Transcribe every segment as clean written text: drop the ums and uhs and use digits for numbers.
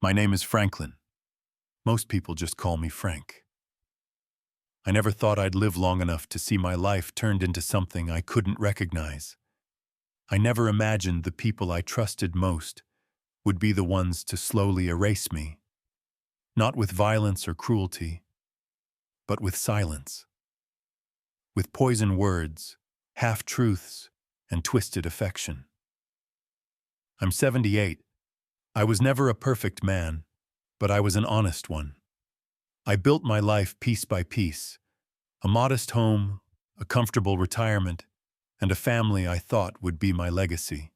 My name is Franklin. Most people just call me Frank. I never thought I'd live long enough to see my life turned into something I couldn't recognize. I never imagined the people I trusted most would be the ones to slowly erase me, not with violence or cruelty, but with silence, with poisoned words, half-truths, and twisted affection. I'm 78. I was never a perfect man, but I was an honest one. I built my life piece by piece, a modest home, a comfortable retirement, and a family I thought would be my legacy.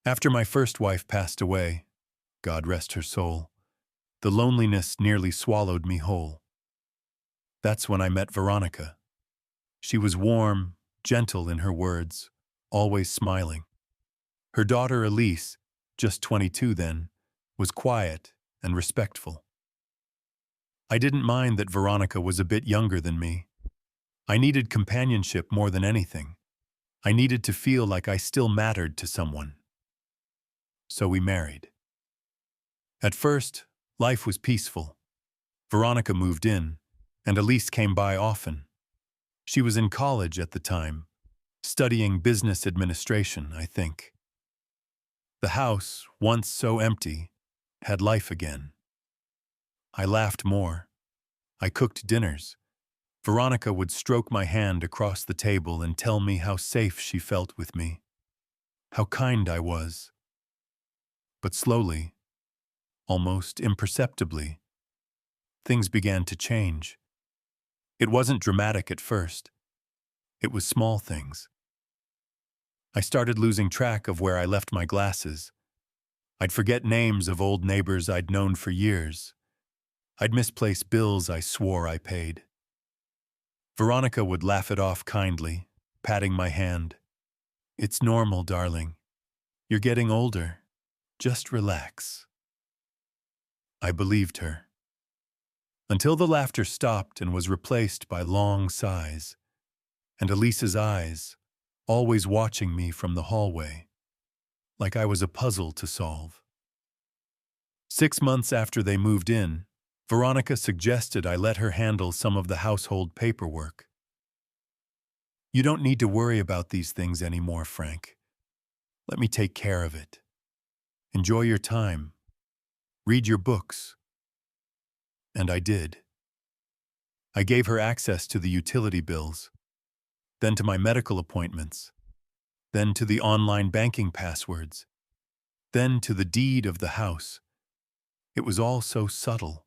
After my first wife passed away, God rest her soul, the loneliness nearly swallowed me whole. That's when I met Veronica. She was warm, gentle in her words, always smiling. Her daughter Elise, just 22 then, was quiet and respectful. I didn't mind that Veronica was a bit younger than me. I needed companionship more than anything. I needed to feel like I still mattered to someone. So we married. At first, life was peaceful. Veronica moved in, and Elise came by often. She was in college at the time, studying business administration, I think. The house, once so empty, had life again. I laughed more. I cooked dinners. Veronica would stroke my hand across the table and tell me how safe she felt with me, how kind I was. But slowly, almost imperceptibly, things began to change. It wasn't dramatic at first. It was small things. I started losing track of where I left my glasses. I'd forget names of old neighbors I'd known for years. I'd misplace bills I swore I paid. Veronica would laugh it off kindly, patting my hand. "It's normal, darling. You're getting older. Just relax." I believed her. Until the laughter stopped and was replaced by long sighs, and Elise's eyes, always watching me from the hallway, like I was a puzzle to solve. 6 months after they moved in, Veronica suggested I let her handle some of the household paperwork. "You don't need to worry about these things anymore, Frank. Let me take care of it. Enjoy your time. Read your books." And I did. I gave her access to the utility bills, then to my medical appointments, then to the online banking passwords, then to the deed of the house. It was all so subtle,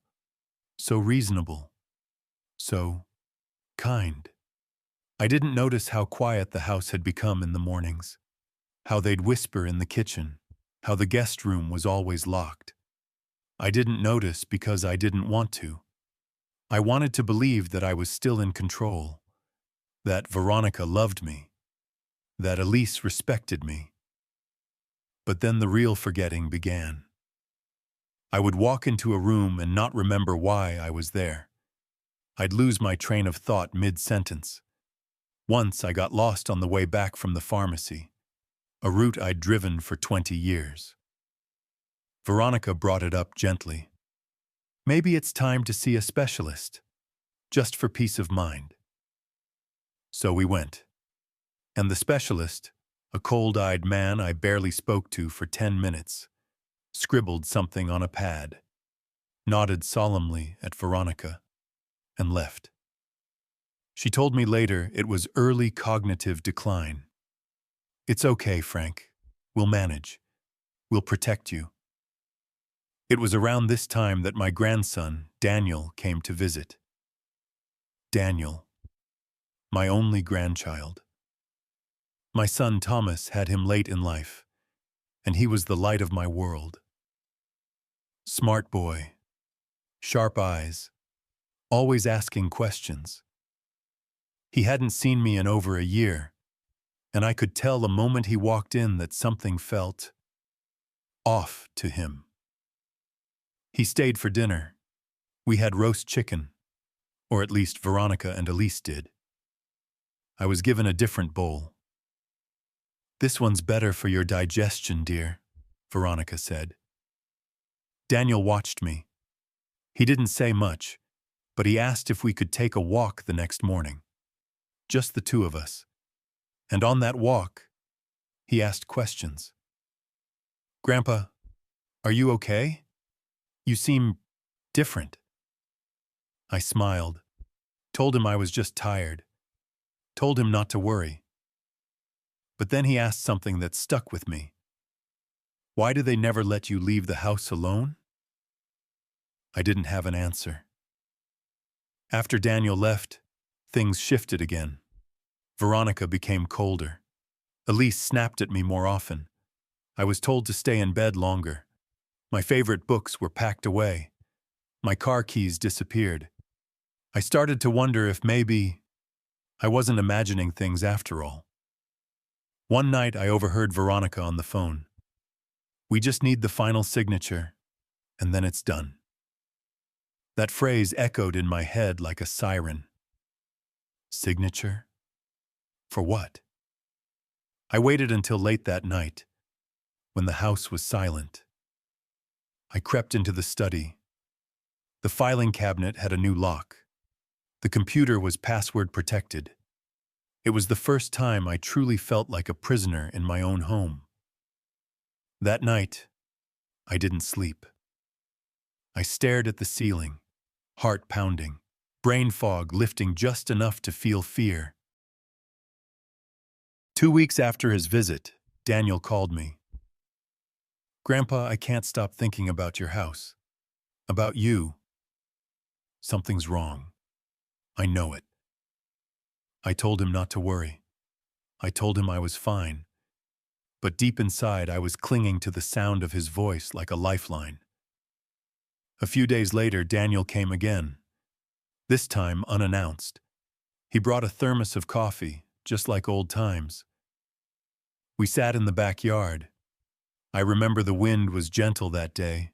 so reasonable, so kind. I didn't notice how quiet the house had become in the mornings, how they'd whisper in the kitchen, how the guest room was always locked. I didn't notice because I didn't want to. I wanted to believe that I was still in control, that Veronica loved me, that Elise respected me. But then the real forgetting began. I would walk into a room and not remember why I was there. I'd lose my train of thought mid-sentence. Once I got lost on the way back from the pharmacy, a route I'd driven for 20 years. Veronica brought it up gently. "Maybe it's time to see a specialist, just for peace of mind." So we went. And the specialist, a cold-eyed man I barely spoke to for 10 minutes, scribbled something on a pad, nodded solemnly at Veronica, and left. She told me later it was early cognitive decline. "It's okay, Frank. We'll manage. We'll protect you." It was around this time that my grandson, Daniel, came to visit. Daniel, my only grandchild. My son Thomas had him late in life, and he was the light of my world. Smart boy, sharp eyes, always asking questions. He hadn't seen me in over a year, and I could tell the moment he walked in that something felt off to him. He stayed for dinner. We had roast chicken, or at least Veronica and Elise did. I was given a different bowl. "This one's better for your digestion, dear," Veronica said. Daniel watched me. He didn't say much, but he asked if we could take a walk the next morning. Just the two of us. And on that walk, he asked questions. "Grandpa, are you okay? You seem different." I smiled, told him I was just tired, told him not to worry. But then he asked something that stuck with me. "Why do they never let you leave the house alone?" I didn't have an answer. After Daniel left, things shifted again. Veronica became colder. Elise snapped at me more often. I was told to stay in bed longer. My favorite books were packed away. My car keys disappeared. I started to wonder if maybe I wasn't imagining things after all. One night I overheard Veronica on the phone. "We just need the final signature, and then it's done." That phrase echoed in my head like a siren. Signature? For what? I waited until late that night, when the house was silent. I crept into the study. The filing cabinet had a new lock. The computer was password protected. It was the first time I truly felt like a prisoner in my own home. That night, I didn't sleep. I stared at the ceiling, heart pounding, brain fog lifting just enough to feel fear. 2 weeks after his visit, Daniel called me. "Grandpa, I can't stop thinking about your house. About you. Something's wrong. I know it." I told him not to worry. I told him I was fine. But deep inside, I was clinging to the sound of his voice like a lifeline. A few days later, Daniel came again. This time unannounced. He brought a thermos of coffee, just like old times. We sat in the backyard. I remember the wind was gentle that day,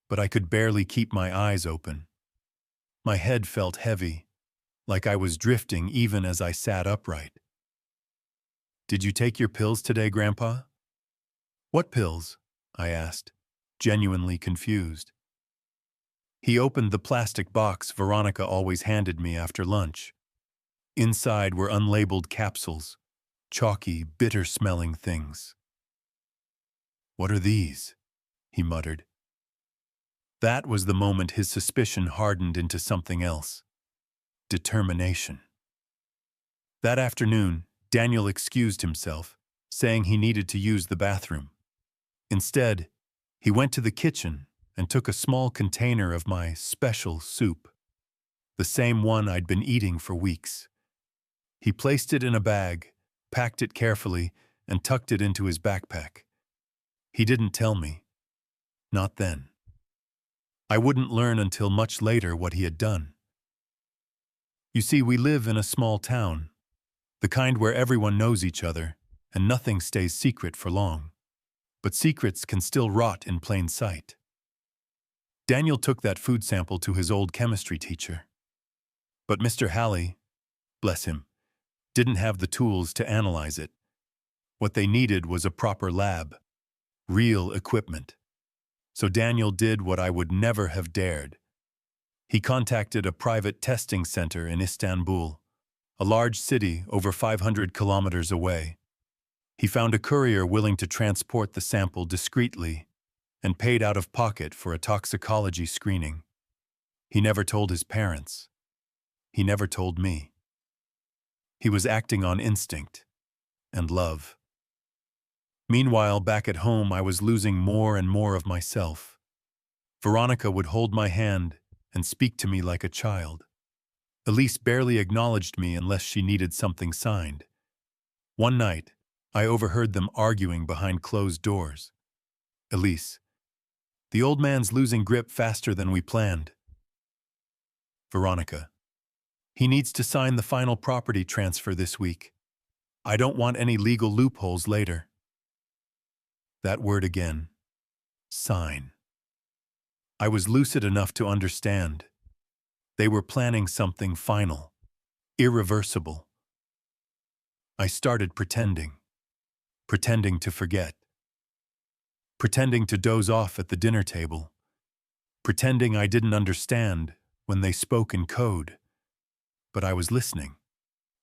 but I could barely keep my eyes open. My head felt heavy, like I was drifting even as I sat upright. "Did you take your pills today, Grandpa?" "What pills?" I asked, genuinely confused. He opened the plastic box Veronica always handed me after lunch. Inside were unlabeled capsules, chalky, bitter-smelling things. "What are these?" he muttered. That was the moment his suspicion hardened into something else. Determination. That afternoon, Daniel excused himself, saying he needed to use the bathroom. Instead, he went to the kitchen and took a small container of my special soup, the same one I'd been eating for weeks. He placed it in a bag, packed it carefully, and tucked it into his backpack. He didn't tell me. Not then. I wouldn't learn until much later what he had done. You see, we live in a small town, the kind where everyone knows each other, and nothing stays secret for long. But secrets can still rot in plain sight. Daniel took that food sample to his old chemistry teacher. But Mr. Halley, bless him, didn't have the tools to analyze it. What they needed was a proper lab, real equipment. So Daniel did what I would never have dared. He contacted a private testing center in Istanbul, a large city over 500 kilometers away. He found a courier willing to transport the sample discreetly and paid out of pocket for a toxicology screening. He never told his parents. He never told me. He was acting on instinct and love. Meanwhile, back at home, I was losing more and more of myself. Veronica would hold my hand and speak to me like a child. Elise barely acknowledged me unless she needed something signed. One night, I overheard them arguing behind closed doors. "Elise, the old man's losing grip faster than we planned." "Veronica, he needs to sign the final property transfer this week. I don't want any legal loopholes later." That word again. Sign. I was lucid enough to understand. They were planning something final, irreversible. I started pretending to forget, pretending to doze off at the dinner table, pretending I didn't understand when they spoke in code. But I was listening.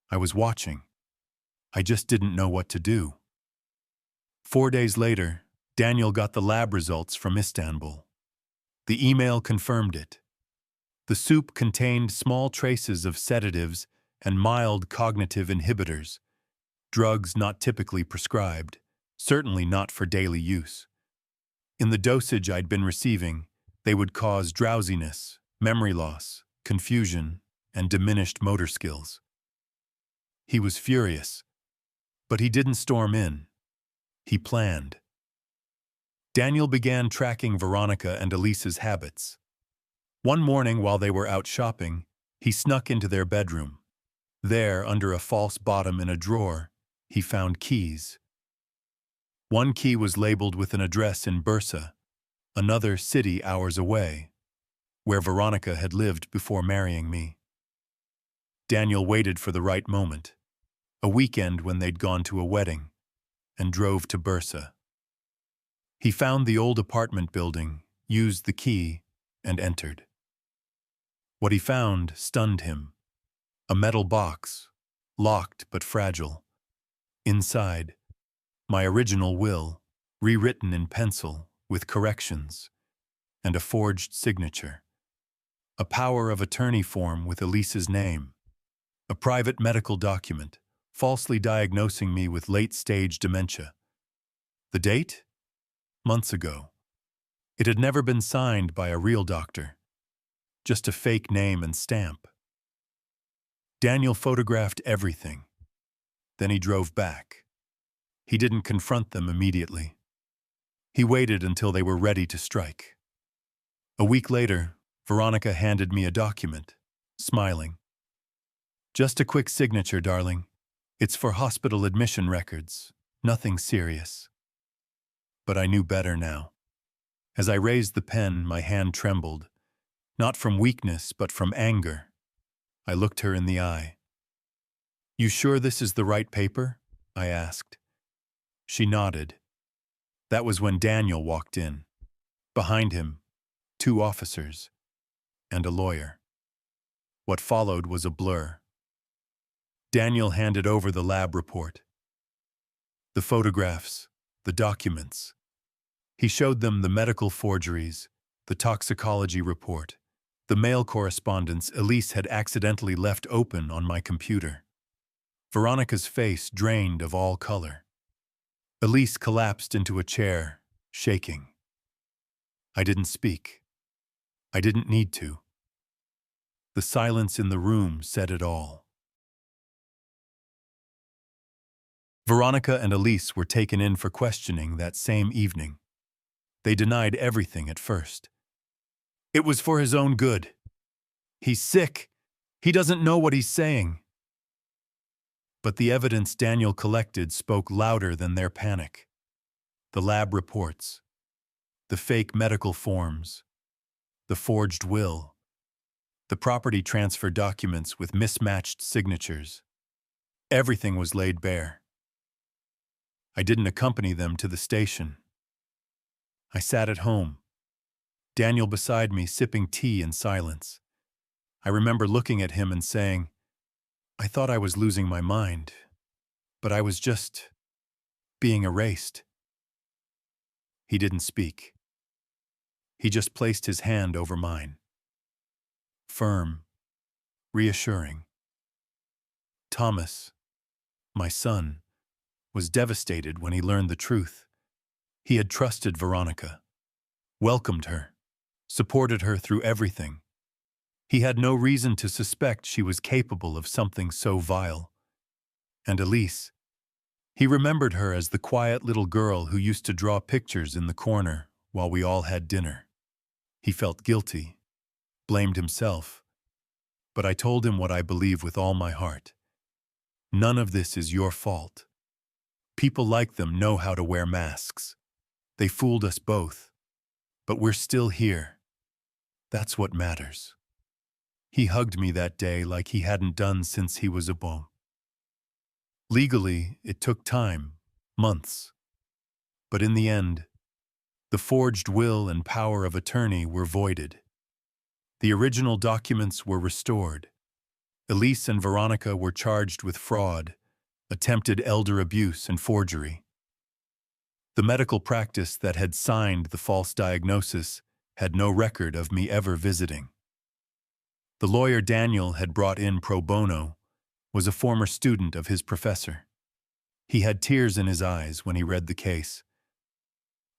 I was watching. I just didn't know what to do. 4 days later, Daniel got the lab results from Istanbul. The email confirmed it. The soup contained small traces of sedatives and mild cognitive inhibitors, drugs not typically prescribed, certainly not for daily use. In the dosage I'd been receiving, they would cause drowsiness, memory loss, confusion, and diminished motor skills. He was furious, but he didn't storm in. He planned. Daniel began tracking Veronica and Elise's habits. One morning while they were out shopping, he snuck into their bedroom. There, under a false bottom in a drawer, he found keys. One key was labeled with an address in Bursa, another city hours away, where Veronica had lived before marrying me. Daniel waited for the right moment, a weekend when they'd gone to a wedding, and drove to Bursa. He found the old apartment building, used the key, and entered. What he found stunned him. A metal box, locked but fragile. Inside, my original will, rewritten in pencil, with corrections, and a forged signature. A power of attorney form with Elise's name. A private medical document, falsely diagnosing me with late-stage dementia. The date? Months ago. It had never been signed by a real doctor. Just a fake name and stamp. Daniel photographed everything. Then he drove back. He didn't confront them immediately. He waited until they were ready to strike. A week later, Veronica handed me a document, smiling. "Just a quick signature, darling. It's for hospital admission records. Nothing serious." But I knew better now. As I raised the pen, my hand trembled, not from weakness but from anger. I looked her in the eye. "You sure this is the right paper?" I asked. She nodded. That was when Daniel walked in. Behind him, 2 officers and a lawyer. What followed was a blur. Daniel handed over the lab report. The photographs, the documents. He showed them the medical forgeries, the toxicology report, the mail correspondence Elise had accidentally left open on my computer. Veronica's face drained of all color. Elise collapsed into a chair, shaking. I didn't speak. I didn't need to. The silence in the room said it all. Veronica and Elise were taken in for questioning that same evening. They denied everything at first. "It was for his own good. He's sick. He doesn't know what he's saying." But the evidence Daniel collected spoke louder than their panic. The lab reports, the fake medical forms, the forged will, the property transfer documents with mismatched signatures. Everything was laid bare. I didn't accompany them to the station. I sat at home, Daniel beside me sipping tea in silence. I remember looking at him and saying, "I thought I was losing my mind, but I was just being erased." He didn't speak. He just placed his hand over mine. Firm, reassuring. Thomas, my son, was devastated when he learned the truth. He had trusted Veronica, welcomed her, supported her through everything. He had no reason to suspect she was capable of something so vile. And Elise, he remembered her as the quiet little girl who used to draw pictures in the corner while we all had dinner. He felt guilty, blamed himself. But I told him what I believe with all my heart. None of this is your fault. People like them know how to wear masks. They fooled us both. But we're still here. That's what matters. He hugged me that day like he hadn't done since he was a boy. Legally, it took time, months. But in the end, The forged will and power of attorney were voided. The original documents were restored. Elise and Veronica were charged with fraud, attempted elder abuse, and forgery. The medical practice that had signed the false diagnosis had no record of me ever visiting. The lawyer Daniel had brought in pro bono was a former student of his professor. He had tears in his eyes when he read the case.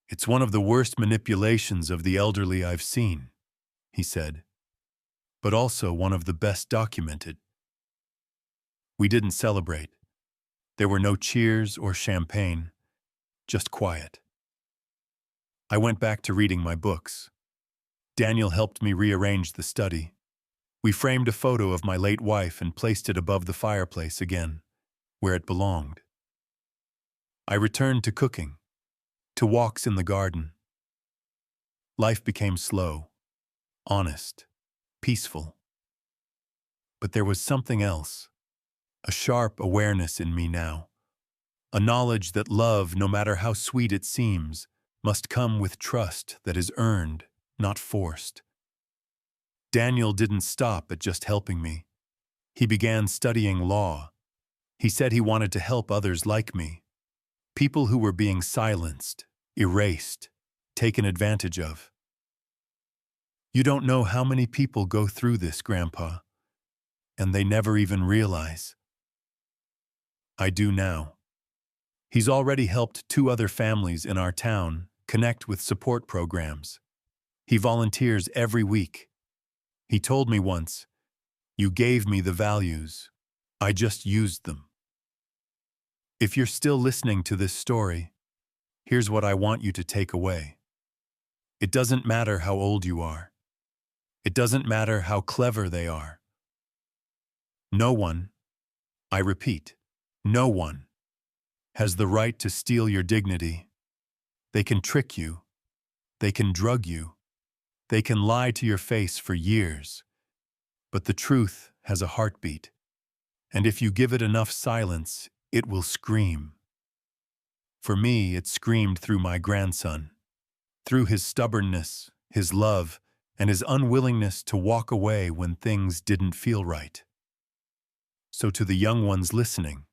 "It's one of the worst manipulations of the elderly I've seen," he said, "but also one of the best documented." We didn't celebrate. There were no cheers or champagne, just quiet. I went back to reading my books. Daniel helped me rearrange the study. We framed a photo of my late wife and placed it above the fireplace again, where it belonged. I returned to cooking, to walks in the garden. Life became slow, honest, peaceful. But there was something else, a sharp awareness in me now, a knowledge that love, no matter how sweet it seems, must come with trust that is earned, not forced. Daniel didn't stop at just helping me. He began studying law. He said he wanted to help others like me, people who were being silenced, erased, taken advantage of. "You don't know how many people go through this, Grandpa, and they never even realize." I do now. He's already helped 2 other families in our town connect with support programs. He volunteers every week. He told me once, "You gave me the values. I just used them." If you're still listening to this story, here's what I want you to take away. It doesn't matter how old you are. It doesn't matter how clever they are. No one, I repeat, no one, has the right to steal your dignity. They can trick you. They can drug you. They can lie to your face for years. But the truth has a heartbeat. And if you give it enough silence, it will scream. For me, it screamed through my grandson, through his stubbornness, his love, and his unwillingness to walk away when things didn't feel right. So to the young ones listening,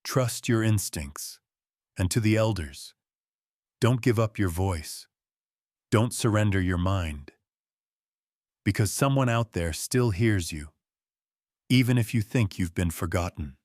trust your instincts. And to the elders, don't give up your voice. Don't surrender your mind. Because someone out there still hears you, even if you think you've been forgotten.